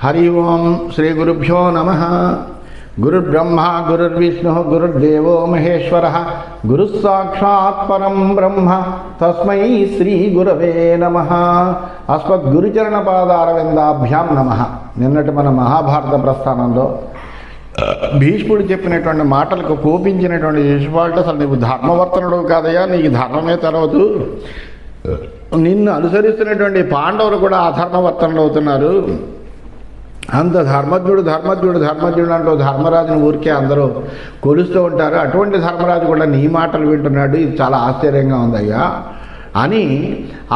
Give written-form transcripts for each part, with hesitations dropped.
हरि ओं श्री गुरुभ्यो नमः। गुरुर्ब्रह्मा गुरुर्विष्णुः गुरुर्देवो महेश्वरः गुरुस्साक्षात् परं ब्रह्म तस्मै श्री गुरवे नमः। अस्मद्गुरुचरणपादारविन्दाभ्यां नमः। నిన్నటి మన మహాభారత ప్రస్థానంలో భీష్ముడు చెప్పినటువంటి మాటలకు కోపించినటువంటి శిశుపాలుడు, అసలు నీవు ధర్మవర్తనుడు కాదయ్యా, నీకు ధర్మమే తెలవదు, నిన్ను అనుసరిస్తున్నటువంటి పాండవులు కూడా అధర్మవర్తనులు అవుతున్నారు, అంత ధర్మజ్ఞుడు ధర్మజ్ఞుడు ధర్మజ్ఞుడు అంటూ ధర్మరాజుని ఊరికే అందరూ కొలుస్తూ ఉంటారు, అటువంటి ధర్మరాజు కూడా నీ మాటలు వింటున్నాడు, ఇది చాలా ఆశ్చర్యంగా ఉందయ్యా అని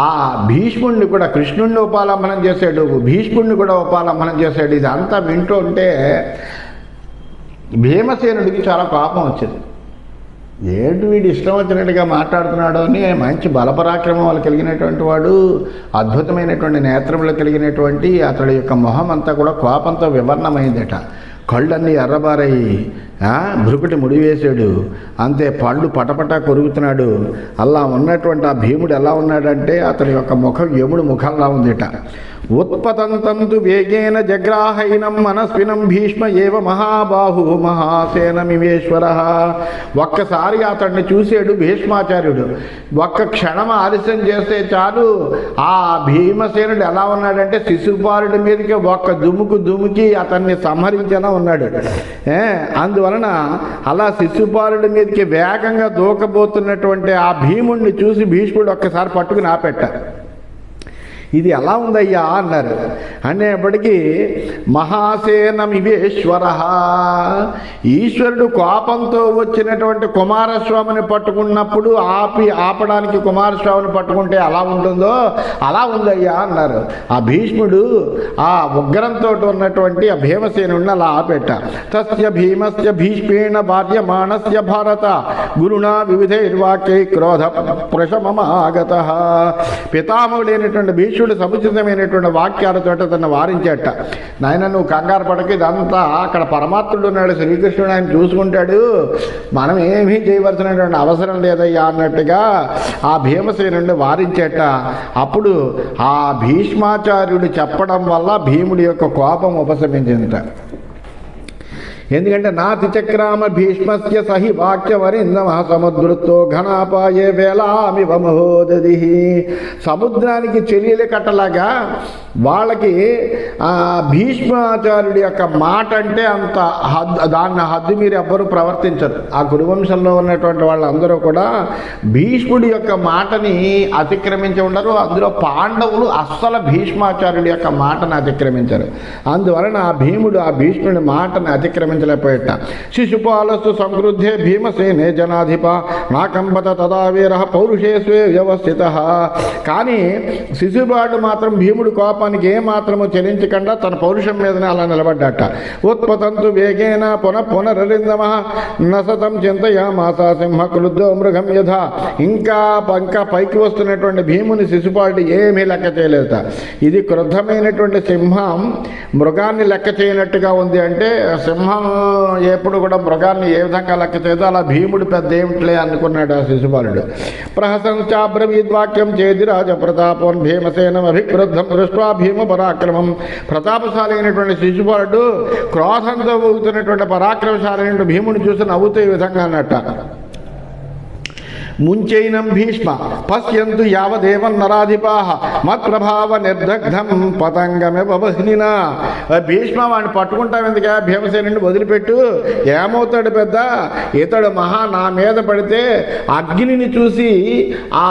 ఆ భీష్ముడిని కూడా కృష్ణుడిని ఉపాలంబనం చేశాడు, భీష్ముడిని కూడా ఉపాలంబనం చేశాడు. ఇది అంతా వింటూ ఉంటే భీమసేనుడికి చాలా కోపం వచ్చింది. ఏంటి వీడు ఇష్టం వచ్చినట్టుగా మాట్లాడుతున్నాడు అని. మంచి బలపరాక్రమాలు కలిగినటువంటి వాడు, అద్భుతమైనటువంటి నేత్రములు కలిగినటువంటి అతడి యొక్క మొహం అంతా కూడా కోపంతో వివర్ణమైందట. కళ్ళన్నీ ఎర్రబారయి భృకుటి ముడివేశాడు, అంతే పళ్ళు పటపట కొరుగుతున్నాడు. అలా ఉన్నటువంటి ఆ భీముడు ఎలా ఉన్నాడంటే అతని యొక్క ముఖం యముడు ముఖంలా ఉందిట. ఉత్పతంతంతు వేగేన జగ్రాహైనం మనస్వినం భీష్మ ఏవ మహాబాహు మహాసేనమివేశ్వర. ఒక్కసారి అతన్ని చూశాడు భీష్మాచార్యుడు. ఒక్క క్షణం ఆలస్యం చేస్తే చాలు ఆ భీమసేనుడు ఎలా ఉన్నాడంటే శిశుపాలుడి మీదకి ఒక్క దుముకి అతన్ని సంహరించేలా ఉన్నాడు. అందువలన అలా శిశుపాలుడి మీదకి వేగంగా దూకబోతున్నటువంటి ఆ భీముడిని చూసి భీష్ముడు ఒక్కసారి పట్టుకుని ఆపెట్టారు. ఇది ఎలా ఉందయ్యా అన్నారు. అనేప్పటికీ మహాసేనమివేశ్వర, ఈశ్వరుడు కోపంతో వచ్చినటువంటి కుమారస్వామిని పట్టుకున్నప్పుడు ఆపడానికి కుమారస్వామిని పట్టుకుంటే ఎలా ఉంటుందో అలా ఉందయ్యా అన్నారు. ఆ భీష్ముడు ఆ ఉగ్రంతో ఉన్నటువంటి ఆ భీమసేనుడిని అలా ఆపెట్ట. తస్య భీమస్య భీష్మేణ బాధ్యమానస్య భారత గురుణా వివిధైర్వాక్యై క్రోధ ప్రశమమాగత. పితామహుడైనటువంటి భీష్ముడు సముచితమైనటువంటి వాక్యాలతో తను వారించేట. నాయన నువ్వు కంగారు పడక, ఇదంతా అక్కడ పరమాత్ముడు ఉన్నాడు, శ్రీకృష్ణుడు ఆయన చూసుకుంటాడు, మనం ఏమీ చేయవలసినటువంటి అవసరం లేదయ్యా అన్నట్టుగా ఆ భీమసేనుడిని వారించేట. అప్పుడు ఆ భీష్మాచార్యుడు చెప్పడం వల్ల భీముడి యొక్క కోపం ఉపశమించిందిట. ఎందుకంటే నాతి చక్రామ భీష్మస్య సహి వాక్యవరిందమ సముద్రతో ఘనాపాయే వేలామివ మహోదది. సముద్రానికి చెలియలు కట్టలాగా వాళ్ళకి ఆ భీష్మాచార్యుడి యొక్క మాట అంటే అంత దాన్ని హద్దు మీరు ఎవ్వరూ ప్రవర్తించరు. ఆ కురువంశంలో ఉన్నటువంటి వాళ్ళందరూ కూడా భీష్ముడి యొక్క మాటని అతిక్రమించి ఉండరు. అందులో పాండవులు అస్సలు భీష్మాచార్యుడి యొక్క మాటను అతిక్రమించరు. అందువలన ఆ భీముడు ఆ భీష్ముడి మాటను అతిక్రమించలేకపోయేట. శిశుపాలస్తు సంక్రుద్ధే భీమసేనే జనాధిప నాకంబత తదా వీర పౌరుషేస్వే వ్యవస్థిత. కానీ శిశుపాలుడు మాత్రం భీముడు కోపానికి ఏమాత్రము చెలించకుండా తన పౌరుషం మీదనే అలా నిలబడ్డాట. ఉత్పతంతు వేగేన పునరరిందమ నసతం చింతయామాస సింహ క్రుద్ధో మృగం యథ. ఇంకా పైకి వస్తున్నటువంటి భీముని శిశుపాలుడు ఏమీ లెక్క చేయలేదట. ఇది క్రుద్ధమైనటువంటి సింహం మృగాన్ని లెక్క చేయనట్టుగా ఉంది. అంటే సింహం ఎప్పుడు కూడా మృగాన్ని ఏ విధంగా లెక్క చేయదో అలా భీముడు పెద్ద ఏమిట్లే అనుకున్నాడు ఆ శిశుపాలుడు. ప్రహసంచాబ్రవీద్వాక్యం చేది రాజ ప్రతాపం భీమసేనం అభిక్రుద్ధం దృష్ట్వా భీమ పరాక్రమం. ప్రతాపశాలి అయినటువంటి శిశుపాలుడు క్రోధంతో ఊగుతున్నటువంటి పరాక్రమశాలి అయినటువంటి భీముని చూసి నవ్వుతూ ఈ విధంగా అన్నట్ట. ముంచైనం భీష్మ పశ్యంతు యావదేవం నరాధిపాహ మత్ప్రభావ నిర్దగ్ధం పతంగమే బహ్నినా. భీష్మ వాడిని పట్టుకుంటాం ఎందుక, భీమసేనుడిని వదిలిపెట్టు, ఏమవుతాడు పెద్ద, ఇతడు మహా నా మీద పడితే అగ్నిని చూసి ఆ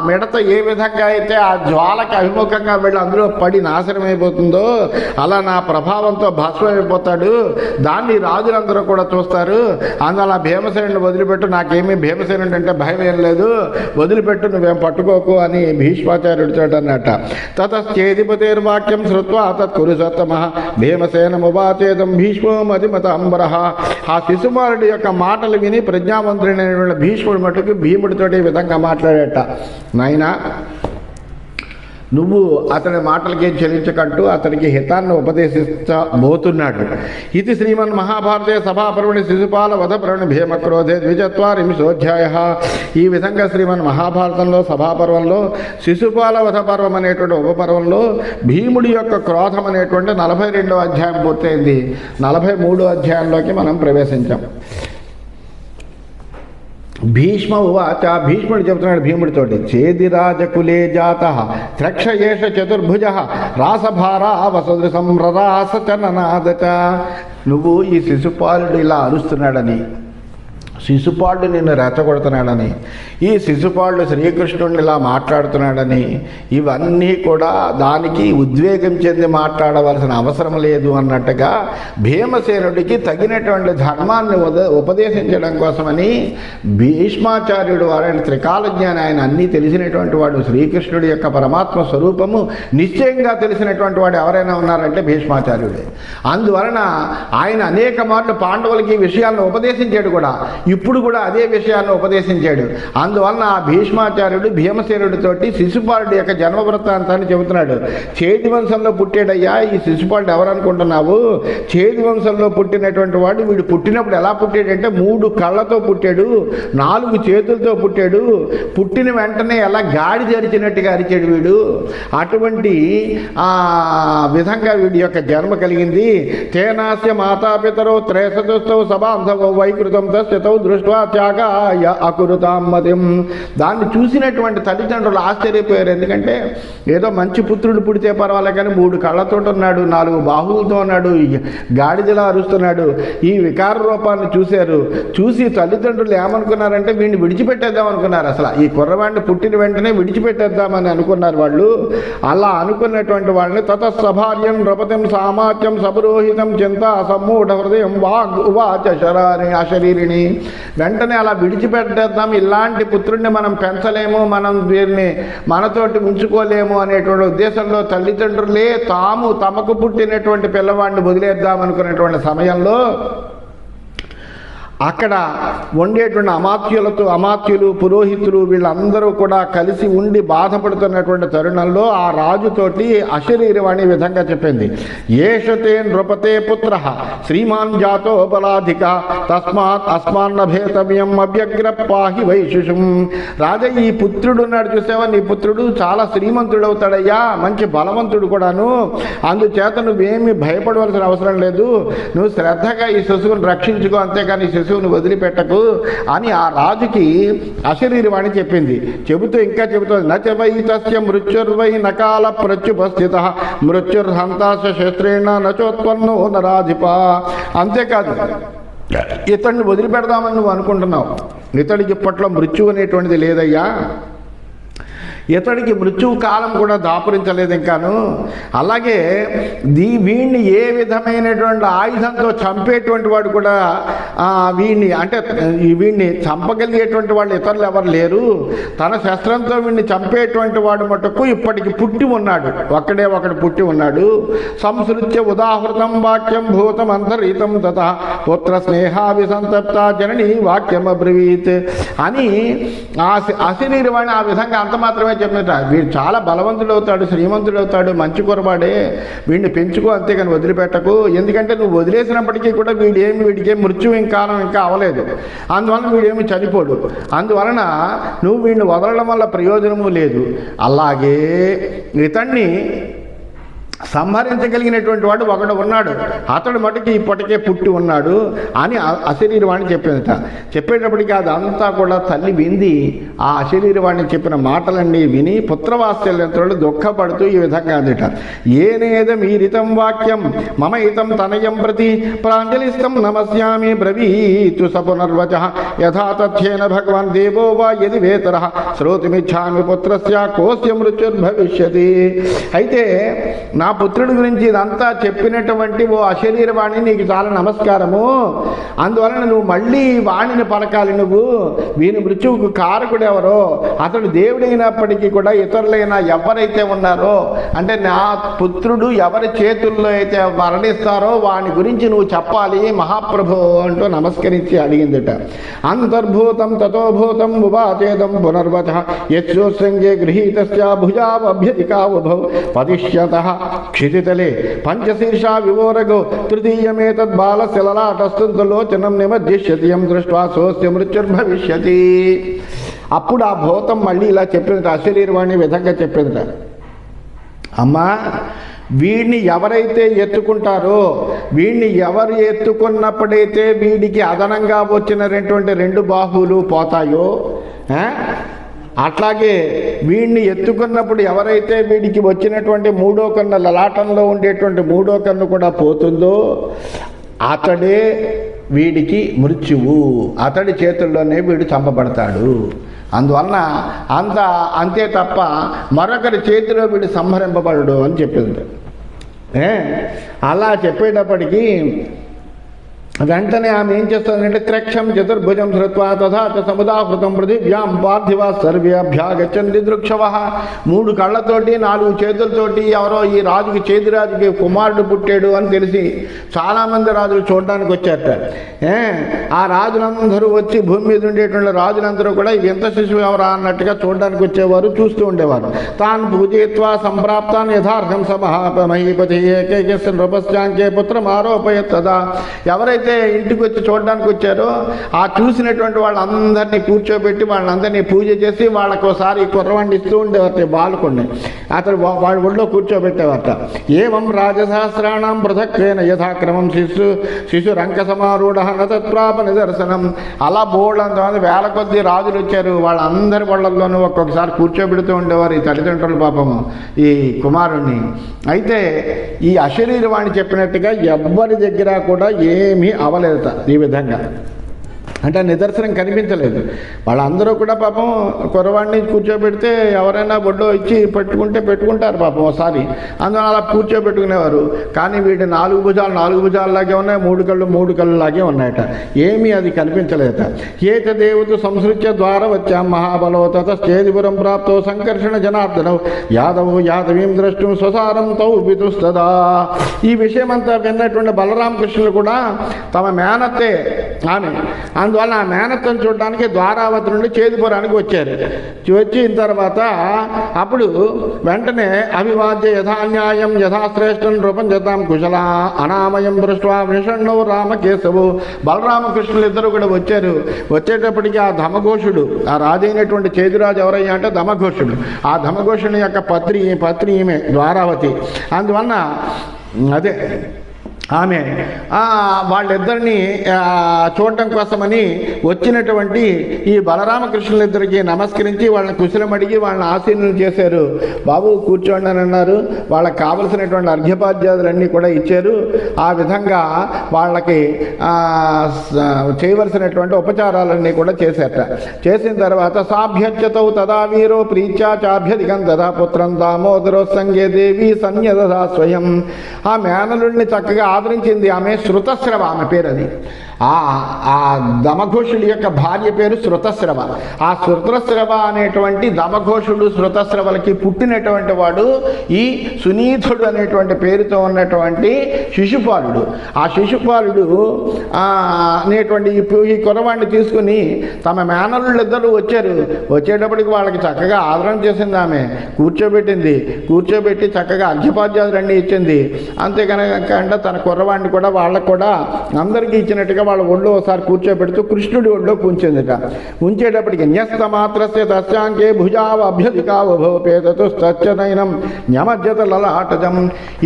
మిడత ఏ విధంగా అయితే ఆ జ్వాలకి అభిముఖంగా వెళ్ళి అందులో పడి నాశనం అయిపోతుందో అలా నా ప్రభావంతో భస్మైపోతాడు, దాన్ని రాజులందరూ కూడా చూస్తారు, అందువల్ల భీమసేనుడిని వదిలిపెట్టు, నాకేమీ భీమసేనుడు అంటే భయం ఏం లేదు, వదిలిపెట్టు, నువ్వేం పట్టుకోకు అని భీష్మాచార్యుడి చోట అన్నట్ట. తతశ్చేధిపతేర్వాక్యం శ్రుత్వా తత్కురు సత్తమ భీమసేనమువాచేదం భీష్మో మతిమత అంబరః. ఆ శిశుపాలుడి యొక్క మాటలు విని ప్రజ్ఞావంతుడైనటువంటి భీష్ముడి మటుకు భీముడితోటి ఈ విధంగా మాట్లాడేట. నాయనా నువ్వు అతని మాటలకేం చెల్లించకంటూ అతనికి హితాన్ని ఉపదేశించబోతున్నాడు. ఇది శ్రీమన్ మహాభారతే సభాపర్వణి శిశుపాల వధ పర్వణి భీమక్రోధే 24 ఈ విధంగా శ్రీమన్ మహాభారతంలో సభాపర్వంలో శిశుపాల వధ పర్వం అనేటువంటి ఉపపర్వంలో భీముడి యొక్క క్రోధం అనేటువంటి 42వ అధ్యాయం పూర్తయింది. 43వ అధ్యాయంలోకి మనం ప్రవేశించాం. భీష్మ ఉవాచ, భీష్ముడు చెబుతున్నాడు భీముడితోటి, చేదిరాజకులే జాత త్రక్షయేష చతుర్భుజ రాసభారా వసదృశం రరాస చననాదచ. నువ్వు ఈ శిశుపాలుడు ఇలా అరుస్తున్నాడని, శిశుపాలుడు నిన్ను రెచ్చగొడుతున్నాడని, ఈ శిశుపాలుడు శ్రీకృష్ణుడిని ఇలా మాట్లాడుతున్నాడని, ఇవన్నీ కూడా దానికి ఉద్వేగం చెంది మాట్లాడవలసిన అవసరం లేదు అన్నట్టుగా భీమసేనుడికి తగినటువంటి ధర్మాన్ని ఉపదేశించడం కోసమని భీష్మాచార్యుడు వారైన త్రికాలజ్ఞాని, ఆయన అన్నీ తెలిసినటువంటి వాడు, శ్రీకృష్ణుడి యొక్క పరమాత్మ స్వరూపము నిశ్చయంగా తెలిసినటువంటి వాడు ఎవరైనా ఉన్నారంటే భీష్మాచార్యుడే. అందువలన ఆయన అనేక మార్లు పాండవులకి ఈ విషయాలను ఉపదేశించాడు కూడా, ఇప్పుడు కూడా అదే విషయాన్ని ఉపదేశించాడు. అందువలన ఆ భీష్మాచార్యుడు భీమసేనుడితోటి శిశుపాలుడి యొక్క జన్మ వృత్తాంతాన్ని చెబుతున్నాడు. చేది వంశంలో పుట్టాడయ్యా ఈ శిశుపాలుడు, ఎవరనుకుంటున్నావు? చేది వంశంలో పుట్టినటువంటి వాడు. వీడు పుట్టినప్పుడు ఎలా పుట్టాడంటే 3 కళ్ళతో పుట్టాడు, 4 చేతులతో పుట్టాడు. పుట్టిన వెంటనే ఎలా గాడి తెరిచినట్టుగా అరిచాడు వీడు. అటువంటి విధంగా వీడి యొక్క జన్మ కలిగింది. తేనాస్య మాతాపితరో త్రేసదుస్తౌ సబాంధవో వైకృతం తస్థితౌ దృష్ట్వా త్యాగాయ అకురుతాం మతిం. దాన్ని చూసినటువంటి తల్లిదండ్రులు ఆశ్చర్యపోయారు. ఎందుకంటే ఏదో మంచి పుత్రుడు పుడితే పర్వాలే కానీ 3 కళ్ళతో ఉన్నాడు, 4 బాహువులతో ఉన్నాడు, గాడిదలా అరుస్తున్నాడు. ఈ వికార రూపాన్ని చూశారు. చూసి తల్లిదండ్రులు ఏమనుకున్నారంటే వీడిని విడిచిపెట్టేద్దాం అనుకున్నారు. అసలు ఈ కుర్రవాడిని పుట్టిన వెంటనే విడిచిపెట్టేద్దామని అనుకున్నారు వాళ్ళు. అలా అనుకున్నటువంటి వాళ్ళని తతస్సభార్యం నృపతిం సామాత్యం సపురోహితం చింత సమ్మూఢ హృదయం వాగ్ ఉవాచ అశరీరిణి. వెంటనే అలా విడిచిపెట్టేద్దాం, ఇలాంటి పుత్రుడిని మనం పెంచలేము, మనం వీరిని మనతోటి ఉంచుకోలేము అనేటువంటి ఉద్దేశంలో తల్లిదండ్రులే తమకు పుట్టినటువంటి పిల్లవాడిని వదిలేద్దాం అనుకునేటువంటి సమయంలో అక్కడ ఉండేటువంటి అమాత్యులు పురోహితులు వీళ్ళందరూ కూడా కలిసి ఉండి బాధపడుతున్నటువంటి తరుణంలో ఆ రాజుతోటి అశరీరవాణి విధంగా చెప్పింది. ఏషతే నృపతే పుత్ర శ్రీమాన్ జాతో బలాధిక తస్మాత్ అస్మాన్నభేతవ్యం అభ్యగ్ర పాహి వైశిషుం. రాజా, ఈ పుత్రుడు ఉన్నాడు చూసావా, నీ పుత్రుడు చాలా శ్రీమంతుడవుతాడయ్యా, మంచి బలవంతుడు కూడాను. అందుచేత నువ్వేమీ భయపడవలసిన అవసరం లేదు, నువ్వు శ్రద్ధగా ఈ శిశువుని రక్షించుకో, అంతేకాని శిశువుని వదిలిపెట్టకు అని ఆ రాజుకి అశరీరవాణి చెప్పింది. చెబుతూ ఇంకా చెబుతుంది, నచవై తస్య మృత్యుర్వై నకాల ప్రత్యుపస్థిత మృత్యుర్హంతాశ శస్త్రేణ నచోత్పన్నో నరాధిప. అంతేకాదు, ఇతడిని వదిలిపెడదామని నువ్వు అనుకుంటున్నావు, ఇతడికి ఇప్పట్లో మృత్యు అనేటువంటిది లేదయ్యా, ఇతడికి మృత్యువు కాలం కూడా దాపురించలేదు ఇంకాను. అలాగే వీడిని ఏ విధమైనటువంటి ఆయుధంతో చంపేటువంటి వాడు కూడా వీడిని చంపగలిగేటువంటి వాళ్ళు ఇతరులు ఎవరు లేరు. తన శస్త్రంతో వీడిని చంపేటువంటి వాడు మటుకు ఇప్పటికి పుట్టి ఉన్నాడు, ఒకడు పుట్టి ఉన్నాడు. సంసృత్య ఉదాహృతం వాక్యం భూతం అంతరీతం తత పుత్ర స్నేహాభిసంతప్త జనని వాక్యం అబ్రవీత్ అని అశరీరవాణి ఆ విధంగా అంత మాత్రమే చెప్పినట్ట. వీడు చాలా బలవంతుడు అవుతాడు, శ్రీమంతుడు అవుతాడు, మంచి కురబాడే, వీడిని పెంచుకో, అంతేగాని వదిలిపెట్టకు. ఎందుకంటే నువ్వు వదిలేసినప్పటికీ కూడా వీడికి మృత్యు కాలం ఇంకా అవలేదు, అందువలన వీడేమి చనిపోడు. అందువలన నువ్వు వీడిని వదలడం వల్ల ప్రయోజనము లేదు. అలాగే ఇతన్ని సంహరించగలిగినటువంటి వాడు ఒకడు ఉన్నాడు, అతడు మటుకి ఇప్పటికే పుట్టి ఉన్నాడు అని అశరీరవాణి చెప్పిందట. చెప్పేటప్పటికీ అదంతా కూడా తల్లి వింది. ఆ అశరీరవాణి చెప్పిన మాటలన్నీ విని పుత్రవాత్సల్యంతో దుఃఖపడుతూ ఈ విధంగా అందట. ఏనేదం ఈరితం వాక్యం మమ ఇతం తనయం ప్రతి ప్రాంజలిస్తం నమస్యామి బ్రవీతు స పునర్వచ యథా తథ్యేన భగవాన్ దేవో వా యది వేతర శ్రోతుమిచ్ఛామి పుత్రస్య కోస్య మృత్యుర్భవిష్యతి. అయితే నా పుత్రుడి గురించి ఇదంతా చెప్పినటువంటి ఓ అశరీరవాణి నీకు చాలా నమస్కారము. అందువలన నువ్వు మళ్ళీ వాణిని పలకాలి. నువ్వు వీని మృత్యువుకు కారకుడు ఎవరో, అతడు దేవుడైనప్పటికీ కూడా ఇతరులైన ఎవరైతే ఉన్నారో, అంటే నా పుత్రుడు ఎవరి చేతుల్లో అయితే మరణిస్తారో వాని గురించి నువ్వు చెప్పాలి మహాప్రభు అంటూ నమస్కరించి అడిగిందిట. అంతర్భూతం తతోభూతం ఉపాచేదం పునర్వచ యస్యోసంగే గృహీతస్య భుజావభ్యధికావుభౌ పదిష్యతః క్షితితలే పంచశీర్షా వివోరగో తృతీయమేతద్బాలస్య లలాటస్థులోచనం నిమధ్యిష్యతి యం దృష్ట్వా సోస్య మృత్యుర్భవిష్యతి. అప్పుడు ఆ భూతం మళ్ళీ ఇలా చెప్పిందట, అశరీరవాణి విధంగా చెప్పిందట, అమ్మా వీడిని ఎవరైతే ఎత్తుకుంటారో, వీడిని ఎవరు ఎత్తుకున్నప్పుడైతే వీడికి అదనంగా వచ్చినటువంటి 2 బాహువులు పోతాయో, అట్లాగే వీడిని ఎత్తుకున్నప్పుడు ఎవరైతే వీడికి వచ్చినటువంటి 3వ కన్ను, లలాటంలో ఉండేటువంటి 3వ కన్ను కూడా పోతుందో అతడే వీడికి మృత్యువు, అతడి చేతుల్లోనే వీడు చంపబడతాడు. అందువలన అంతే తప్ప మరొకరి చేతిలో వీడు సంహరింపబడడు అని చెప్పింది. అలా చెప్పేటప్పటికీ వెంటనే ఆమె ఏం చేస్తుందంటే త్రక్షం చతుర్భుజం ధృత్వా తథా సముదాహృతం పృథివ్యాం పార్థివా సర్వేభ్యాగచ్చంది దృక్షవ. 3 కళ్ళతోటి 4 చేతులతోటి ఎవరో ఈ రాజుకి, చేతిరాజుకి కుమారుడు పుట్టాడు అని తెలిసి చాలామంది రాజులు చూడడానికి వచ్చారట. ఆ రాజులందరూ వచ్చి భూమి మీద ఉండేటువంటి రాజులందరూ కూడా ఎంత శిశువు ఎవరా అన్నట్టుగా చూడడానికి వచ్చేవారు, చూస్తూ ఉండేవారు. తాను పూజయిత్వా సంప్రాప్తాన్ని యథార్థం సమహాపమహీపతి ఏకైకస్య నృపశ్చాంకే పుత్రం ఆరోపయత్ తదా. ఎవరైతే ఇంటికి వచ్చి చూడడానికి వచ్చారో ఆ చూసినటువంటి వాళ్ళందరినీ కూర్చోబెట్టి వాళ్ళందరినీ పూజ చేసి వాళ్ళకోసారి కుర్రవాణ్ణి ఇస్తూ ఉండేవారు, బాలుకుని అతడు వాళ్ళ ఒళ్ళో కూర్చోబెట్టేవారట. ఏవం రాజసహస్రాణం పృథక్వేన యథాక్రమం శిశు రంక సమారూఢ నతత్ప్రాప నిదర్శనం. అలా బోళ్ళంతమంది వేల కొద్ది రాజులు వచ్చారు, వాళ్ళందరి వాళ్ళల్లోనూ ఒక్కొక్కసారి కూర్చోబెడుతూ ఉండేవారు ఈ తల్లిదండ్రులు పాపము ఈ కుమారుణ్ణి. అయితే ఈ అశరీరవాణి చెప్పినట్టుగా ఎవ్వరి దగ్గర కూడా ఏమీ అవలేదట. ఈ విధంగా అంటే నిదర్శనం కనిపించలేదు. వాళ్ళందరూ కూడా పాపం కుర్రవాడిని కూర్చోబెడితే ఎవరైనా బొడ్డో ఇచ్చి పెట్టుకుంటారు పాపం ఒకసారి, అందువల్ల అలా కూర్చోబెట్టుకునేవారు. కానీ వీటి 4 భుజాలు 4 భుజాల్లాగే ఉన్నాయి, 3 కళ్ళు 3 కళ్ళలాగే ఉన్నాయట. ఏమీ అది కనిపించలేదట. ఏతదేవతు సంసృత్య ద్వారా వచ్చాం మహాబలో తతశ్చేదిపురం ప్రాప్తో సంకర్షణ జనార్దనౌ యాదవు యాదవీం ద్రష్టం స్వసారం తౌ పితుస్తదా. ఈ విషయమంతా విన్నటువంటి బలరామకృష్ణులు కూడా తమ మేనత్తే ఆమె, అందువల్ల ఆ మేనత్తను చూడడానికి ద్వారావతి నుండి చేదుపురానికి వచ్చారు. వచ్చిన తర్వాత అప్పుడు వెంటనే అభివాద్య యథాన్యాయం యథాశ్రేష్టం రూపం చేద్దాం కుశల అనామయం దృష్ట్వా విషణ్ణు రామకేశవు. బలరామకృష్ణులు ఇద్దరు కూడా వచ్చారు. వచ్చేటప్పటికి ఆ ధమఘోషుడు, ఆ రాజైనటువంటి చేదురాజు ఎవరయ్యా అంటే ధమఘోషుడు. ఆ ధమఘోషుని యొక్క పత్రి ఈమె ద్వారావతి. అందువలన అదే ఆమె వాళ్ళిద్దరినీ చూడటం కోసమని వచ్చినటువంటి ఈ బలరామకృష్ణులిద్దరికి నమస్కరించి వాళ్ళని కుశలం అడిగి వాళ్ళని ఆశీనులు చేశారు. బాబు కూర్చోండి అని అన్నారు. వాళ్ళకి కావలసినటువంటి అర్ఘ్యపాద్యాదులన్నీ కూడా ఇచ్చారు. ఆ విధంగా వాళ్ళకి చేయవలసినటువంటి ఉపచారాలన్నీ కూడా చేశారట. చేసిన తర్వాత సాభ్యత్యతౌ తదా వీరో ప్రీత్యా చాభ్యధికం తదా పుత్రం దామోదరో సంగే దేవి సన్యదదా స్వయం. ఆ మేనలుడిని చక్కగా ఆదరించింది ఆమె. శృతస్రవ ఆమె పేరు. అది ఆ దమఘోషుడి యొక్క భార్య పేరు శృతస్రవ. ఆ శృతస్రవ అనేటువంటి దమఘోషుడు శృతస్రవలకి పుట్టినటువంటి వాడు ఈ సునీధుడు అనేటువంటి పేరుతో ఉన్నటువంటి శిశుపాలుడు. ఆ శిశుపాలుడు అనేటువంటి ఈ కుర్రవాడిని తీసుకుని తమ మేనల్లుళ్ళిద్దరూ వచ్చారు. వచ్చేటప్పటికి వాళ్ళకి చక్కగా ఆదరణ చేసింది ఆమె. కూర్చోబెట్టి చక్కగా అర్ఘ్యపాద్యాదులన్నీ ఇచ్చింది. అంతేకనుక తన కుర్రవాడిని కూడా వాళ్ళకు కూడా అందరికీ ఇచ్చినట్టుగా వాళ్ళ ఒళ్ళో ఒకసారి కూర్చోబెడుతూ కృష్ణుడి ఒళ్ళో ఉంచిందిట. ఉంచేటప్పటికి న్యస్త మాత్రస్య తస్యాంకే భుజావ అభ్యధికావభోపేతు సత్యనైనం న్యమజ్జత లలాటజం.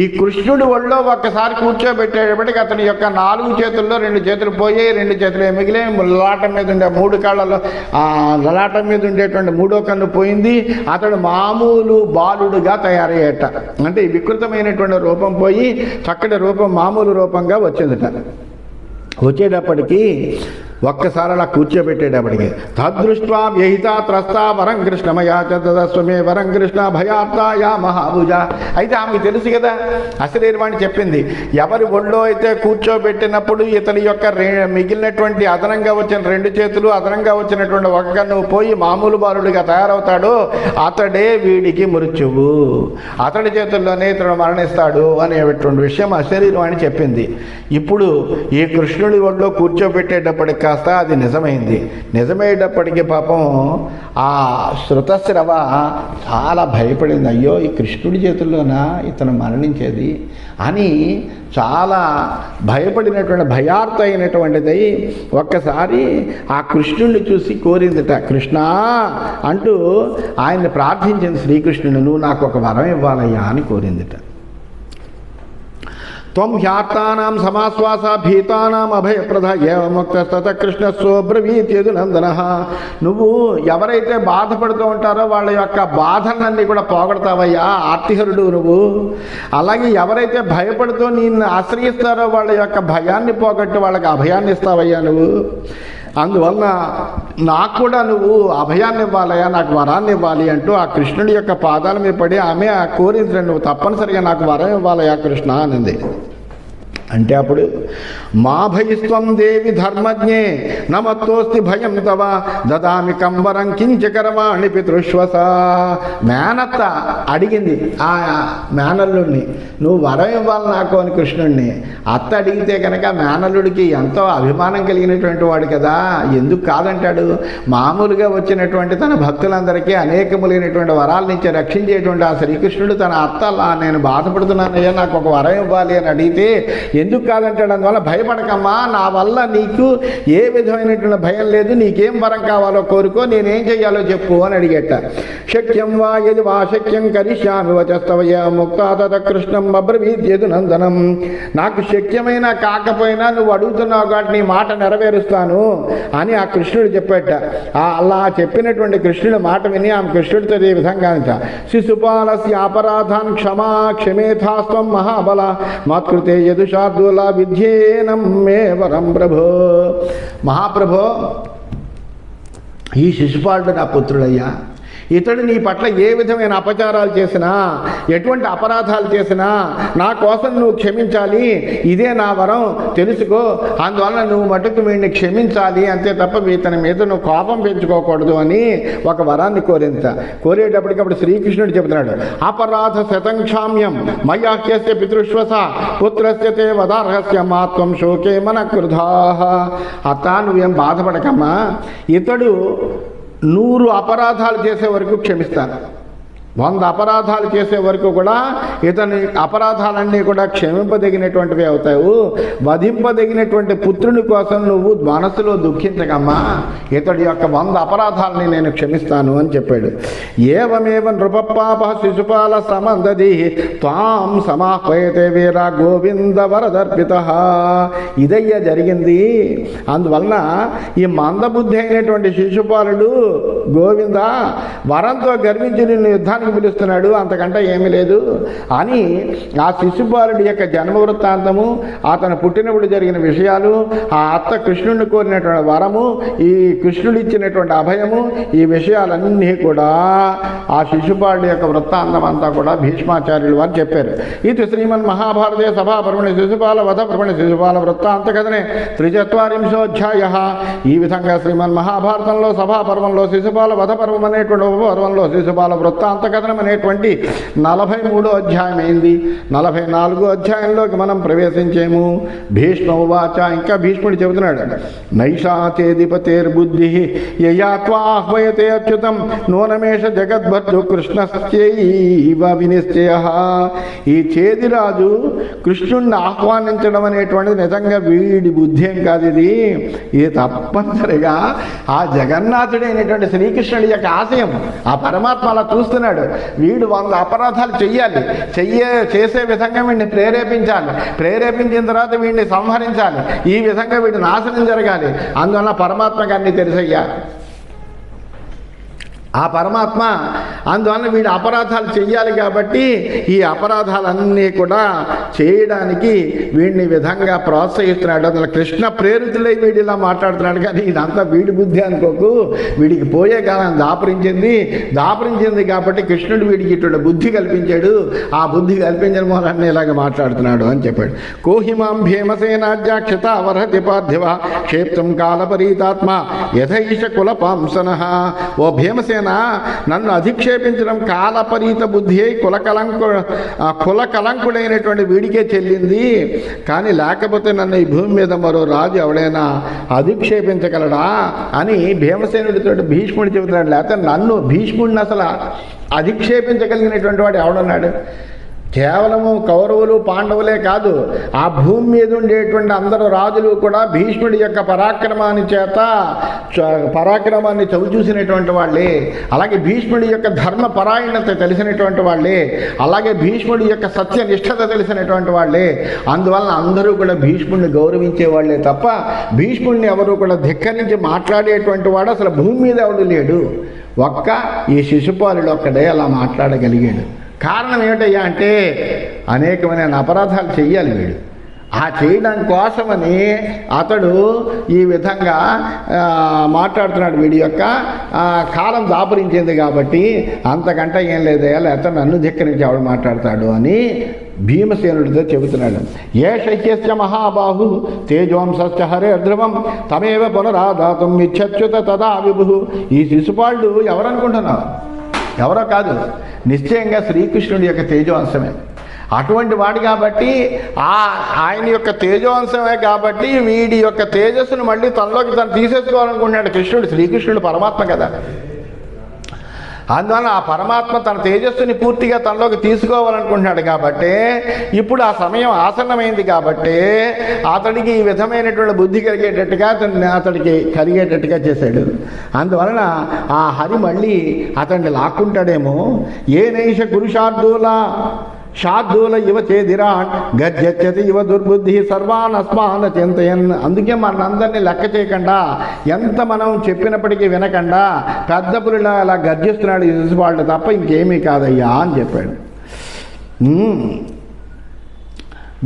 ఈ కృష్ణుడి ఒళ్ళో ఒక్కసారి కూర్చోబెట్టేటప్పటికి అతని యొక్క 4 చేతుల్లో 2 చేతులు పోయాయి, 2 చేతులు మిగిలే. లలాటం మీద ఉండే 3 కాళ్ళలో లలాటం మీద ఉండేటువంటి 3వ కన్ను పోయింది. అతడు మామూలు బాలుడుగా తయారయ్యేట. అంటే వికృతమైనటువంటి రూపం పోయి చక్కటి రూపం మామూలు రూపంగా వచ్చిందిట. వచ్చేటప్పటికీ ఒక్కసారి అలా కూర్చోబెట్టేటప్పటికి తదృష్ట్వా వ్యహిత త్రస్తా వరం కృష్ణమయా చదస్వమే వరం కృష్ణ భయాత్తాయా మహాభుజ. అయితే ఆమెకు తెలుసు కదా, అశరీరవాణి చెప్పింది, ఎవరి ఒళ్ళో అయితే కూర్చోబెట్టినప్పుడు ఇతని యొక్క మిగిలినటువంటి అదనంగా వచ్చిన 2 చేతులు, అదనంగా వచ్చినటువంటి ఒక కన్ను పోయి మామూలు బాలుడిగా తయారవుతాడో అతడే వీడికి మృత్యువు, అతడి చేతుల్లోనే ఇతడు మరణిస్తాడు అనేటువంటి విషయం అశరీరవాణి చెప్పింది. ఇప్పుడు ఈ కృష్ణుడి ఒళ్ళో కూర్చోబెట్టేటప్పటికి కాస్త అది నిజమైంది. నిజమయ్యేటప్పటికీ పాపం ఆ శృతశ్రవ చాలా భయపడింది. అయ్యో, ఈ కృష్ణుడి చేతుల్లోనా ఇతను మరణించేది అని చాలా భయపడినటువంటి భయార్త అయినటువంటిది ఒక్కసారి ఆ కృష్ణుడిని చూసి కోరిందిట. కృష్ణ అంటూ ఆయన్ని ప్రార్థించింది శ్రీకృష్ణుడు, నువ్వు నాకు ఒక వరం ఇవ్వాలయ్యా అని కోరిందిట. త్వం హ్యార్తానాం సమాశ్వాస భీతానాం అభయప్రద ఏవముక్తస్తత కృష్ణస్వబ్రవీత్యదు నందన. నువ్వు ఎవరైతే బాధపడుతూ ఉంటారో వాళ్ళ యొక్క బాధలన్నీ కూడా పోగొడతావయ్యా, ఆర్తిహరుడు నువ్వు. అలాగే ఎవరైతే భయపడుతూ నిన్ను ఆశ్రయిస్తారో వాళ్ళ యొక్క భయాన్ని పోగొట్టి వాళ్ళకి అభయాన్ని ఇస్తావయ్యా నువ్వు. అందువలన నాకు కూడా నువ్వు అభయాన్ని ఇవ్వాలయ్యా, నాకు వరాన్ని ఇవ్వాలి అంటూ ఆ కృష్ణుడి యొక్క పాదాల మీద పడి ఆమె కోరింది, నువ్వు తప్పనిసరిగా నాకు వరం ఇవ్వాలయ్యా కృష్ణ అనింది. అంటే అప్పుడు మా భయస్వం దేవి ధర్మజ్ఞే నమత్తోస్తి భయం తవ దదామి కంబరం కించకరవాణి పితృశ్వస. మేనత్త అడిగింది ఆ మేనల్లుడిని, నువ్వు వరం ఇవ్వాలి నాకు అని కృష్ణుడిని. అత్త అడిగితే కనుక మేనల్లుడికి ఎంతో అభిమానం కలిగినటువంటి వాడు కదా, ఎందుకు కాదంటాడు. మామూలుగా వచ్చినటువంటి తన భక్తులందరికీ అనేకములైనటువంటి వరాల నుంచి రక్షించేటువంటి ఆ శ్రీకృష్ణుడు తన అత్తలా నేను బాధపడుతున్నానయ్యా, నాకు ఒక వరం ఇవ్వాలి అని అడిగితే ఎందుకు కాదంటాడు. అందువల్ల భయపడకమ్మా, నా వల్ల నీకు ఏ విధమైనటువంటి భయం లేదు, నీకేం వరం కావాలో కోరుకో, నేనేం చెయ్యాలో చెప్పు అని అడిగేట. శక్యం వా యది వా శక్యం కరిష్యామి వచస్తవయ ముక్తా తత కృష్ణం అబ్రవీద్యదు నందనం. నాకు శక్యమైనా కాకపోయినా నువ్వు అడుగుతున్నావు కాబట్టి నీ మాట నెరవేరుస్తాను అని ఆ కృష్ణుడు చెప్పేట. అలా చెప్పినటువంటి కృష్ణుడి మాట విని ఆమె కృష్ణుడితో ఈ విధంగా శిశుపాలస్య అపరాధాన్ క్షమా క్షమేథాస్వం మహాబల మాతృతే యదుషార్దూల విద్యేనం మే వరం ప్రభో. మహాప్రభో, ఈ శిశుపాలుడు నా పుత్రుడయ్యా, ఇతడు నీ పట్ల ఏ విధమైన అపచారాలు చేసినా, ఎటువంటి అపరాధాలు చేసినా నా కోసం నువ్వు క్షమించాలి, ఇదే నా వరం తెలుసుకో. అందువలన నువ్వు మటుకు వీడిని క్షమించాలి, అంతే తప్ప ఇతని మీద నువ్వు కోపం పెంచుకోకూడదు అని ఒక వరాన్ని కోరింత. కోరేటప్పటికప్పుడు శ్రీకృష్ణుడు చెబుతున్నాడు, అపరాధ శతంక్షామ్యం మయాహ్యస్య పితృశ్వస పుత్రస్య తే వదార్హస్య మాత్వం శోకే మన కృధాః. అత్త, నువ్వేం బాధపడకమ్మా, ఇతడు 100 అపరాధాలు చేసే వరకు క్షమిస్తాను, 100 అపరాధాలు చేసే వరకు కూడా ఇతని అపరాధాలన్నీ కూడా క్షమింపదగినటువంటివి అవుతావు. వధింపదగినటువంటి పుత్రుని కోసం నువ్వు మనసులో దుఃఖించకమ్మా, ఇతడి యొక్క 100 అపరాధాలని నేను క్షమిస్తాను అని చెప్పాడు. ఏవమేవ నృపపాప శిశుపాల సమందది త్వాం సమాహ్వయతే వీర గోవింద వరదర్పిత. ఇదయ్యా జరిగింది. అందువలన ఈ మందబుద్ధి అయినటువంటి శిశుపాలుడు గోవింద వరంతో గర్వించి నిన్ను యుద్ధాన్ని పిలుస్తున్నాడు, అంతకంటే ఏమీ లేదు అని ఆ శిశుపాలుడి యొక్క జన్మ వృత్తాంతము, అతను పుట్టినప్పుడు జరిగిన విషయాలు, ఆ అత్త కృష్ణుడిని కోరినటువంటి వరము, ఈ కృష్ణుడు ఇచ్చినటువంటి అభయము, ఈ విషయాలన్నీ కూడా ఆ శిశుపాలుడి యొక్క వృత్తాంతం అంతా కూడా భీష్మాచార్యులు వారు చెప్పారు. ఇది శ్రీమన్ మహాభారతే సభాపర్వణి శిశుపాల వధ పర్వణి శిశుపాల వృత్తాంత కథనే 43 ఈ విధంగా శ్రీమన్ మహాభారతంలో సభాపర్వంలో శిశుపాల వధ పర్వం అనేటువంటి ఉపపర్వంలో శిశుపాల వృత్తాంత కథనం అనేటువంటి 43వ అధ్యాయం అయింది. 44వ అధ్యాయంలోకి మనం ప్రవేశించేము. భీష్మ ఉవాచ, ఇంకా భీష్ముడు చెబుతున్నాడు, నైషాచేధిపతేర్బుద్ధి యయాత్వాహ్వయతే అచ్యుతం నూనమేష జగద్భర్తు కృష్ణశ్చైవ వినిశ్చయః. ఈ చేదిరాజు కృష్ణుణ్ణి ఆహ్వానించడం అనేటువంటిది నిజంగా వీడి బుద్ధి ఏం కాదు, ఇది తప్పనిసరిగా ఆ జగన్నాథుడైనటువంటి శ్రీకృష్ణుడి యొక్క ఆశయం. ఆ పరమాత్మ అలా చూస్తున్నాడు, వీడు 100 అపరాధాలు చేసే విధంగా వీడిని ప్రేరేపించిన తర్వాత వీడిని సంహరించాలి, ఈ విధంగా వీడి నాశనం జరగాలి. అందువల్ల పరమాత్మకి అన్ని తెలుసయ్యా. ఆ పరమాత్మ అందువల్ల వీడు అపరాధాలు చెయ్యాలి కాబట్టి ఈ అపరాధాలన్నీ కూడా చేయడానికి వీడిని విధంగా ప్రోత్సహిస్తున్నాడు. అందులో కృష్ణ ప్రేరితులై వీడు ఇలా మాట్లాడుతున్నాడు. కానీ ఇదంతా వీడి బుద్ధి అనుకోకు, వీడికి పోయే కాలం దాపరించింది కాబట్టి కృష్ణుడు వీడికి ఇటువంటి బుద్ధి కల్పించాడు. ఆ బుద్ధి కల్పించిన మూలాన్ని ఇలాగ మాట్లాడుతున్నాడు అని చెప్పాడు. కోహిమాం భీమసేనాధ్యాక్షత వర్హతి పార్థివ క్షేప్తం కాలపరీతాత్మ యథైష కులపాంసన. ఓ భీమసేన, నన్ను అధిక్షేపించడం కాలపరీత బుద్ధి అయి కులకలంకుడైనటువంటి వీడికే చెల్లింది. కానీ లేకపోతే నన్ను ఈ భూమి మీద మరో రాజు ఎవడైనా అధిక్షేపించగలడా అని భీమసేనుడితో భీష్ముడు చెబుతున్నాడు. లేకపోతే నన్ను భీష్ముడిని అసలు అధిక్షేపించగలిగినటువంటి వాడు ఎవడున్నాడు? కేవలము కౌరవులు పాండవులే కాదు, ఆ భూమి మీద ఉండేటువంటి అందరూ రాజులు కూడా భీష్ముడి యొక్క పరాక్రమాన్ని చవిచూసినటువంటి వాళ్ళే. అలాగే భీష్ముడి యొక్క ధర్మపరాయణత తెలిసినటువంటి వాళ్ళే. అలాగే భీష్ముడి యొక్క సత్యనిష్టత తెలిసినటువంటి వాళ్ళే. అందువలన అందరూ కూడా భీష్ముడిని గౌరవించే వాళ్ళే తప్ప భీష్ముడిని ఎవరు కూడా ధిక్కరించి మాట్లాడేటువంటి వాడు అసలు భూమి మీద ఎవడు లేడు. ఒక్క ఈ శిశుపాలుడు ఒక్కడే అలా మాట్లాడగలిగాడు. కారణం ఏమిటయ్యా అంటే అనేకమైన అపరాధాలు చెయ్యాలి వీడు. ఆ చేయడం కోసమని అతడు ఈ విధంగా మాట్లాడుతున్నాడు. వీడి యొక్క కాలం దాపురించింది కాబట్టి అంతకంటే ఏం లేదయ్యా, లేకపోతే నన్ను ధిక్కరించి ఎవడు మాట్లాడతాడు అని భీమసేనుడితో చెబుతున్నాడు. ఏ శక్యస్య మహాబాహు తేజోంసశ్చ హరే ధ్రువం తమేవ పునరాదాతుం ఇచ్చచ్యుత తదా విభు. ఈ శిశుపాలుడు ఎవరనుకుంటున్నావు? ఎవరో కాదు, నిశ్చయంగా శ్రీకృష్ణుడి యొక్క తేజోంశమే. అటువంటి వాడు కాబట్టి ఆయన యొక్క తేజోంశమే కాబట్టి వీడి యొక్క తేజస్సును మళ్ళీ తనలోకి తను తీసేసుకోవాలనుకుంటున్నాడు కృష్ణుడు. శ్రీకృష్ణుడు పరమాత్మ కదా. అందువల్ల ఆ పరమాత్మ తన తేజస్సుని పూర్తిగా తనలోకి తీసుకోవాలనుకుంటున్నాడు కాబట్టి ఇప్పుడు ఆ సమయం ఆసన్నమైంది కాబట్టి అతడికి ఈ విధమైనటువంటి బుద్ధి కలిగేటట్టుగా అతడికి కలిగేటట్టుగా చేశాడు. అందువలన ఆ హరి మళ్ళీ అతన్ని లాక్కుంటాడేమో. ఏ నైష శార్దూల ఇవ చేదిరాన్ గర్జతి ఇవ దుర్బుద్ధి సర్వాన్ అస్మాన్ చింతయన్. అందుకే మనందరినీ లెక్క చేయకుండా, ఎంత మనం చెప్పినప్పటికీ వినకుండా పెద్ద పులిలా అలా గర్జిస్తున్నాడు ఈ శిశుపాలుడు తప్ప ఇంకేమీ కాదయ్యా అని చెప్పాడు.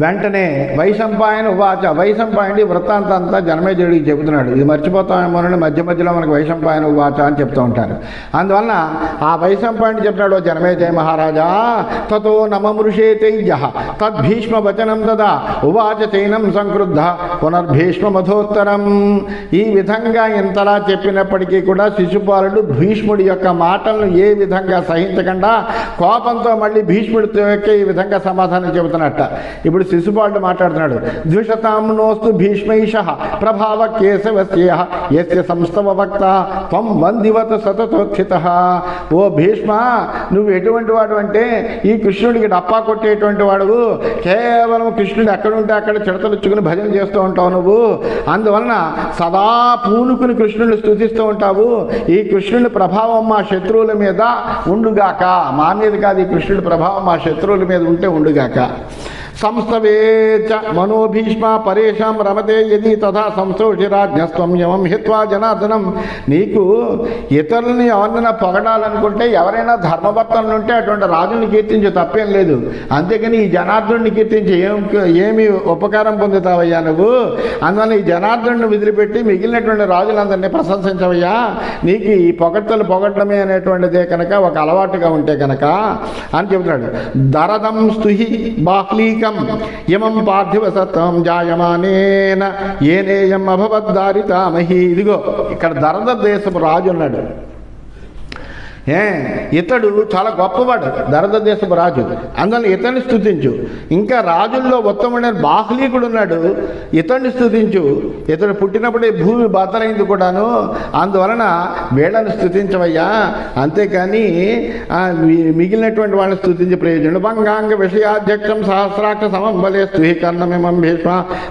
వెంటనే వైశంపాయన ఉవాచ. వైశంపాయనుడి వృత్తాంతం అంతా జనమేజయుడికి చెబుతున్నాడు. ఇది మర్చిపోతామేమోనని మధ్య మధ్యలో మనకు వైశంపాయన ఉవాచ అని చెప్తూ ఉంటారు. అందువలన ఆ వైశంపాయనుడు చెప్తున్నాడు, జనమేజయ మహారాజా తతో నమమృషే తైజ తద్భీష్మ వచనం దదా ఉవాచ చైనం సంక్రుద్ధ పునర్భీష్మ మధోత్తరం. ఈ విధంగా ఇంతలా చెప్పినప్పటికీ కూడా శిశుపాలుడు భీష్ముడి యొక్క మాటలను ఏ విధంగా సహించకుండా కోపంతో మళ్ళీ భీష్ముడితో ఈ విధంగా సమాధానం చెబుతున్నట్ట. ఇప్పుడు శిశుపాలుడు మాట్లాడుతున్నాడు. ద్విషతాంనోస్తు భీష్మైష ప్రభావ కేశవస్య యస్య సంస్తవ వక్త త్వం వందివత సతతోత్థిత. ఓ భీష్మ, నువ్వు ఎటువంటి వాడు అంటే ఈ కృష్ణుడికి డప్పా కొట్టేటువంటి వాడు. కేవలం కృష్ణుడు ఎక్కడుంటే అక్కడ చిడతలుచ్చుకుని భజన చేస్తూ ఉంటావు నువ్వు. అందువలన సదా పూనుకుని కృష్ణుడిని స్తుతిస్తూ ఉంటావు. ఈ కృష్ణుడి ప్రభావం మా శత్రువుల మీద ఉండుగాక. మా మీద కాదు, ఈ కృష్ణుడి ప్రభావం మా శత్రువుల మీద ఉంటే ఉండుగాక. సంస్థవేచ మనోభీష్మ పరేషాం రమతే యది తథా సంస్థోషిరాజ్ఞస్వం యమం హిత్వా జనార్దనం. నీకు ఇతరులని ఎవరినైనా పొగడాలనుకుంటే, ఎవరైనా ధర్మభక్తులు ఉంటే అటువంటి రాజుని కీర్తించి తప్పేం లేదు. అంతేకాని ఈ జనార్దనుడిని కీర్తించి ఏమి ఉపకారం పొందుతావయ్యా నువ్వు? అందువల్ల ఈ జనార్దనుడిని వదిలిపెట్టి మిగిలినటువంటి రాజులందరినీ ప్రశంసించవయ్యా. నీకు ఈ పొగడమే అనేటువంటిదే కనుక ఒక అలవాటుగా ఉంటే కనుక అని చెబుతున్నాడు. దరదం స్తుహి బాహ్లీక యమం పార్థివ సత్వం జాయమానేన ఏనేయం అభవద్దారితామహి. ఇదిగో ఇక్కడ దరద దేశపు రాజు ఉన్నాడు. ఇతడు చాలా గొప్పవాడు, దరద దేశపు రాజు. అందువల్ల ఇతన్ని స్తుతించు. ఇంకా రాజుల్లో ఉత్తముడైన బాహ్లీకుడు ఉన్నాడు, ఇతన్ని స్తుతించు. ఇతడు పుట్టినప్పుడే భూమి బద్దలైంది కూడాను. అందువలన వీళ్ళని స్తుతించవయ్యా. అంతేకాని మిగిలినటువంటి వాళ్ళని స్తుతించే ప్రయోజనం. భంగాంగ విషయాధ్యక్షం సహస్రాక్ష సమం బలే స్తుహి కర్ణమిమం భీష్మ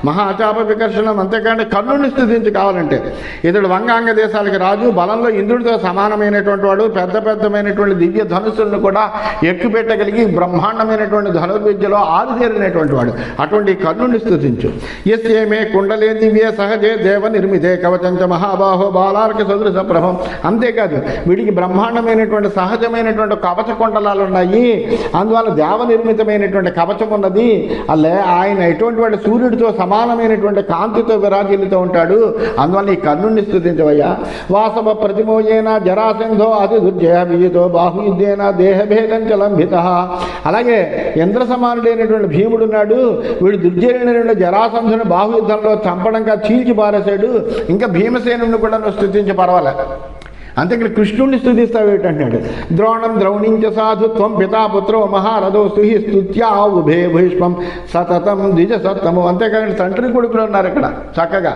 మహాచాప వికర్షణం. అంతేకాని కర్ణుని స్తుతించి కావాలంటే. ఇతడు వంగాంగ దేశాలకి రాజు, బలంలో ఇంద్రుడితో సమానమైనటువంటి వాడు, పెద్ద పెద్దమైనటువంటి దివ్య ధనుసులను కూడా ఎక్కుపెట్టగలిగి బ్రహ్మాండమైనటువంటి ధనుర్విద్యలో ఆరుదేరినటువంటి వాడు. అటువంటి కర్ణుని స్తుతించు. యస్యేమే కుండలే దివ్య సహజే దేవ నిర్మితే కవచంచ మహాబాహో బాలార్క సదృశ ప్రభం. అంతేకాదు వీడికి బ్రహ్మాండమైనటువంటి సహజమైనటువంటి కవచ కుండలాలు ఉన్నాయి. అందువల్ల దేవ నిర్మితమైనటువంటి కవచం ఉన్నది. అల్లే ఆయన ఎటువంటి వాడు సూర్యుడితో సమానమైనటువంటి కాంతితో విరాజిల్లుతూ ఉంటాడు. అందువల్ల ఈ కర్ణుడిని స్తుతించవయ్యా. వాసవ ప్రతిమోయేన జరాసింధో అతి దుర్జయ విజితో బాహుయుద్ధేన దేహభేదం చ లంభిత. అలాగే ఇంద్ర సమానుడైనటువంటి భీముడున్నాడు. వీడు దుర్జయుడైనటువంటి జరాసంధుని బాహుయుద్ధంలో చంపడంగా చీల్చి పారేశాడు. ఇంకా భీమసేనుని కూడా నువ్వు స్తుతించి పర్వాలే. అంతే ఇక్కడ కృష్ణుడిని స్తుతిస్తావు ఏంటంటున్నాడు. ద్రోణం ద్రౌణించ సాధుత్వం పితాపుత్రో మహారథో స్తుహి స్తుత్యా ఉభే భీష్మం సతతం ద్విజ సత్తము. అంతేకాదు తండ్రి కొడుకులు ఉన్నారు ఇక్కడ చక్కగా,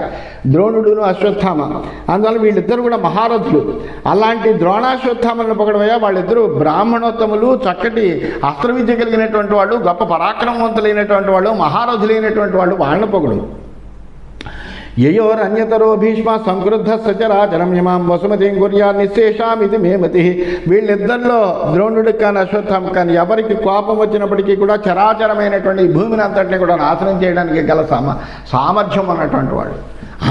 ద్రోణుడును అశ్వత్థామ. అందువల్ల వీళ్ళిద్దరు కూడా మహారథులు. అలాంటి ద్రోణాశ్వత్థామలను పొగడవయ్యా. వాళ్ళిద్దరూ బ్రాహ్మణోత్తములు, చక్కటి అస్త్ర విద్య కలిగినటువంటి వాళ్ళు, గొప్ప పరాక్రమవంతులైనటువంటి వాళ్ళు, మహారథులైనటువంటి వాళ్ళు. వాళ్ళని పొగడు. యయోరన్యతరో భీష్మ సంక్రుద్ధ సచరాచరం యమాం వసుమతిం కుర్యా నిశ్శేషామితి మేమతి. వీళ్ళిద్దరిలో ద్రోణుడికి కానీ అశ్వత్థామ కానీ ఎవరికి కోపం వచ్చినప్పటికీ కూడా చరాచరమైనటువంటి ఈ భూమిని అంతటిని కూడా నాశనం చేయడానికి గల సామర్థ్యం ఉన్నటువంటి వాళ్ళు,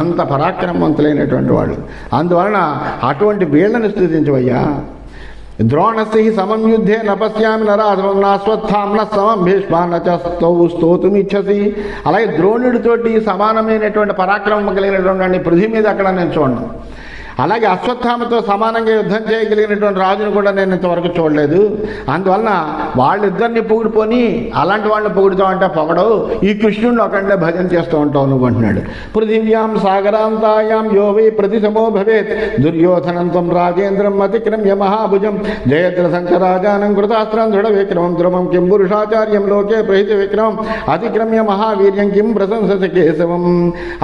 అంత పరాక్రమవంతులైనటువంటి వాళ్ళు. అందువలన అటువంటి వీళ్ళని స్తుతించవయ్యా. ద్రోణస్య సమం యుద్ధే నపశ్యామి నరాశ్వత్థామ్న సమం భీష్మ నచస్తౌ స్తోతుమిచ్చసి. అలాగే ద్రోణుడితోటి సమానమైనటువంటి పరాక్రమం కలిగినటువంటి పృథ్వీ మీద అక్కడ నేను చూడను. అలాగే అశ్వత్థామతో సమానంగా యుద్ధం చేయగలిగినటువంటి రాజును కూడా నేను ఇంతవరకు చూడలేదు. అందువలన వాళ్ళిద్దరిని పొగిడిపోని అలాంటి వాళ్ళని పొగుడుతావు పొగడవు. ఈ కృష్ణుడిని ఒకటే భజన చేస్తూ ఉంటావు నువ్వు అంటున్నాడు. పృథివ్యాం సాగరాంతాయాం యో వై ప్రతిశమో భవేత్ దుర్యోధనంతం రాజేంద్రం అతిక్రమ్య మహాభుజం జయద్రథంచ రాజానం కృతాస్త్రం దృఢ విక్రమం ధ్రువం కిం పురుషాచార్యం లోకే ప్రహిత విక్రమం అతిక్రమ్య మహావీర్యం కిం ప్రశంసత కేశవం.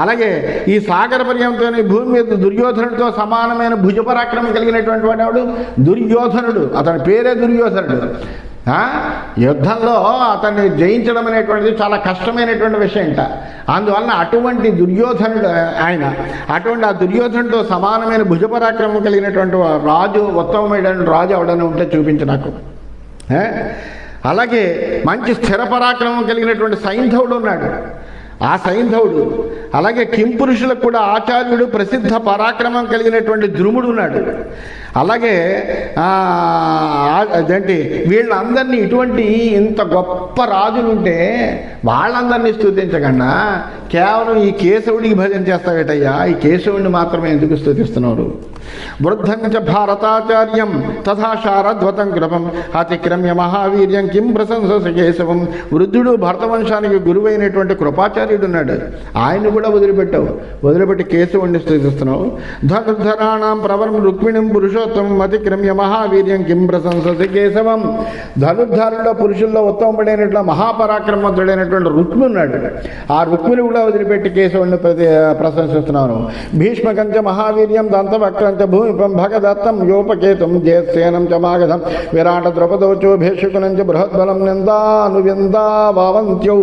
అలాగే ఈ సాగర పర్యంతో భూమి మీద దుర్యోధనుడితో సమానమైన భుజపరాక్రమం కలిగినటువంటి వాడు దుర్యోధనుడు. అతని పేరే దుర్యోధనుడు. యుద్ధంలో అతన్ని జయించడం అనేటువంటిది చాలా కష్టమైనటువంటి విషయంట. అందువలన అటువంటి దుర్యోధనుడు ఆయన. అటువంటి ఆ దుర్యోధనుడితో సమానమైన భుజపరాక్రమం కలిగినటువంటి రాజు, ఉత్తమమైన రాజు ఎవడైనా ఉంటే చూపించు నాకు. అలాగే మంచి స్థిర పరాక్రమం కలిగినటువంటి సైంధవుడు ఉన్నాడు. ఆ సైంధవుడు. అలాగే కింపురుషులకు కూడా ఆచార్యుడు, ప్రసిద్ధ పరాక్రమం కలిగినటువంటి ద్రుముడు ఉన్నాడు. అలాగే అదేంటి వీళ్ళందరినీ ఇటువంటి ఇంత గొప్ప రాజులుంటే వాళ్ళందరినీ స్తుతించకుండా కేవలం ఈ కేశవుడికి భజన చేస్తావేటయ్యా. ఈ కేశవుడిని మాత్రమే ఎందుకు స్తుతిస్తున్నారు? వృద్ధంచ భారతాచార్యం తథా శారద్వతం కృపం అతిక్రమ్య మహావీర్యం కిం ప్రశంస కేశవం. వృద్ధుడు భరతవంశానికి గురువైనటువంటి కృపాచార్యుడు ఉన్నాడు. ఆయన్ని కూడా వదిలిపెట్టావు. వదిలిపెట్టి కేశవుడిని స్తుతిస్తున్నావు. ధనుర్ధరాణం ప్రవరం రుక్మిణిం పురుషోత్తమం అతిక్రమ్య మహావీర్యం కిం ప్రశంస కేశవం. ధనుర్ధారుల్లో పురుషుల్లో ఉత్తమపడైనట్లు మహాపరాక్రమవంతుడైనటువంటి రుక్మి ఉన్నాడు. ఆ రుక్మిని కూడా వదిలిపెట్టి కేశవుడిని ప్రశంసిస్తున్నాను. భీష్మకంచ మహావీర్యం దంతవక్రం భూమిపం భగదత్తం యోపకేతం జయసేనం చ మాగధం విరాట ద్రౌపదోచో భేషకునం చ బృహద్బలం నిందానువిందా భావంత్యౌ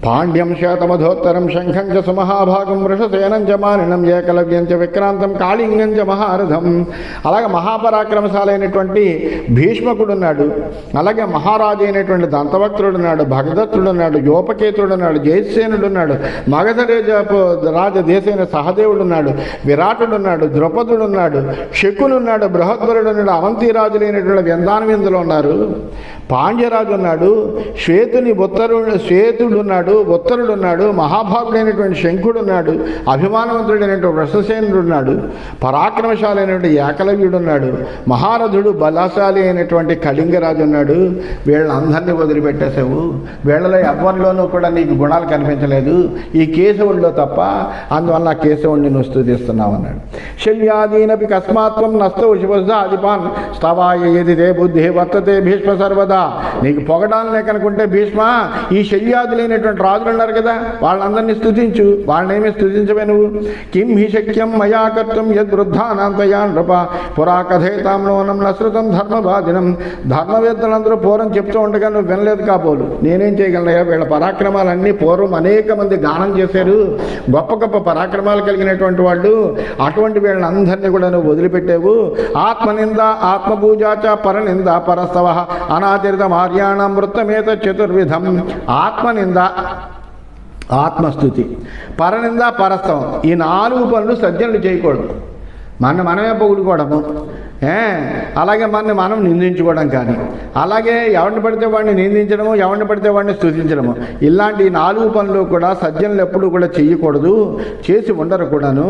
పాండ్యం శతమధోత్తరం శంఖం చ సుమహాభాగం వృషసేనం చ మానినం ఏకలవ్యం చ విక్రాంతం కాళింగం చ మహారథం. అలాగే మహాపరాక్రమశాలైనటువంటి భీష్మకుడున్నాడు. అలాగే మహారాజు అయినటువంటి దంతవక్తుడున్నాడు, భగదత్తుడున్నాడు, యోపకేతుడున్నాడు, జయసేనుడున్నాడు, మగధ రాజదేశైన సహదేవుడున్నాడు, విరాటుడున్నాడు, ద్రౌపదుడున్నాడు, శకునున్నాడు, బృహద్బలుడున్నాడు, అవంతిరాజులైనటువంటి వ్యందానవిందులు ఉన్నారు. పాండ్యరాజు ఉన్నాడు, శ్వేతుడున్నాడు, ఉత్తరుడున్నాడు, మహాభాగుడైనటువంటి శంఖుడున్నాడు, అభిమానవంతుడైనటువంటి వృషసేనుడున్నాడు, పరాక్రమశాలైనటువంటి ఏకలవ్యుడున్నాడు, మహారథుడు బలశాలి అయినటువంటి కళింగరాజు ఉన్నాడు. వీళ్ళందరినీ వదిలిపెట్టేసావు. వీళ్ళలో ఎవరిలోనూ కూడా నీకు గుణాలు కనిపించలేదు, ఈ కేశవుడిలో తప్ప. అందువల్ల కేశవుడిని నువ్వు స్తుతిస్తున్నావు అన్నాడు. శల్యాదీనపి కస్మాత్వం నష్టౌ శివసాదిపాన్ స్తవాయ యది తే బుద్ధి వర్తతే భీష్మ సర్వదా. నీకు పొగడాలనే కనుకుంటే భీష్మ, ఈ శల్యాదులైనటువంటి రాజులు ఉన్నారు కదా, వాళ్ళందరినీ స్తుతించు, వాళ్ళనేమి స్తుతించవే నువ్వు. కిం హి శక్యం మయా కర్తం యద్వృద్ధానాంతయా నృప పురా కథేతాంనోనం నశ్రుతం ధర్మవాదినం. ధర్మవేత్తలందరూ పూర్వం చెప్తూ ఉండగా నువ్వు వినలేదు కాబోలు, నేనేం చేయగలనయ్యా? వీళ్ళ పరాక్రమాలన్నీ పూర్వం అనేక మంది గానం చేశారు, గొప్ప గొప్ప పరాక్రమాలు కలిగినటువంటి వాళ్ళు. అటువంటి వీళ్ళందరినీ కూడా నువ్వు వదిలిపెట్టావు. ఆత్మనింద ఆత్మపూజాచ పరనింద పరస్తవ అనాచరిత మార్యాణం వృత్తమేత చతుర్విధం. ఆత్మనింద ఆత్మస్థుతి, పరనింద పరస్తవం, ఈ 4 పనులు సజ్జనులు చేయకూడదు. మనమే పొగుడుకోవడము, అలాగే మనం నిందించుకోవడం, కానీ అలాగే ఎవరిని పడితే వాడిని నిందించడము, ఎవరిని పడితే వాడిని స్తుతించడము, ఇలాంటి 4 పనులు కూడా సజ్జనులు ఎప్పుడు కూడా చెయ్యకూడదు, చేసి ఉండరు కూడాను.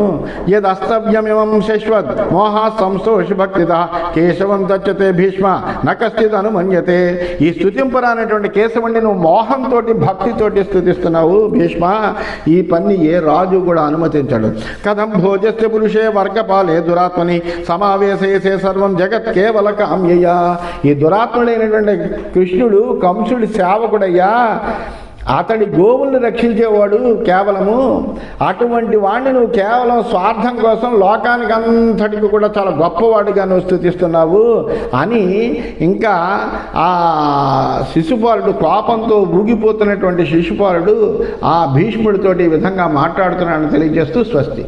ఏది అస్తవ్యమిమం శశ్వత్ మోహా సంస్తోష భక్తిత కేశవం తచ్చతే భీష్మ నకస్థిత్ అనుమన్యతే. ఈ స్తుతింపరానటువంటి కేశవుణ్ణి నువ్వు మోహంతో భక్తితోటి స్తుతిస్తున్నావు భీష్మ. ఈ పని ఏ రాజు కూడా అనుమతించడు. కథం భోజస్య పురుషే వర్గపాలే దురాత్మని సమావేశేసే సర్వం జగత్ కేవల కామ్యయ్యా. ఈ దురాత్ముడైనటువంటి కృష్ణుడు కంసుడి సేవకుడయ్యా, అతడి గోవుల్ని రక్షించేవాడు కేవలము. అటువంటి వాడిని నువ్వు కేవలం స్వార్థం కోసం లోకానికి అంతటికి కూడా చాలా గొప్పవాడిగా నువ్వు స్తుతిస్తున్నావు అని ఇంకా ఆ శిశుపాలుడు కోపంతో ఊగిపోతున్నటువంటి శిశుపాలుడు ఆ భీష్ముడితోటి ఈ విధంగా మాట్లాడుతున్నాడని తెలియజేస్తూ స్వస్తి.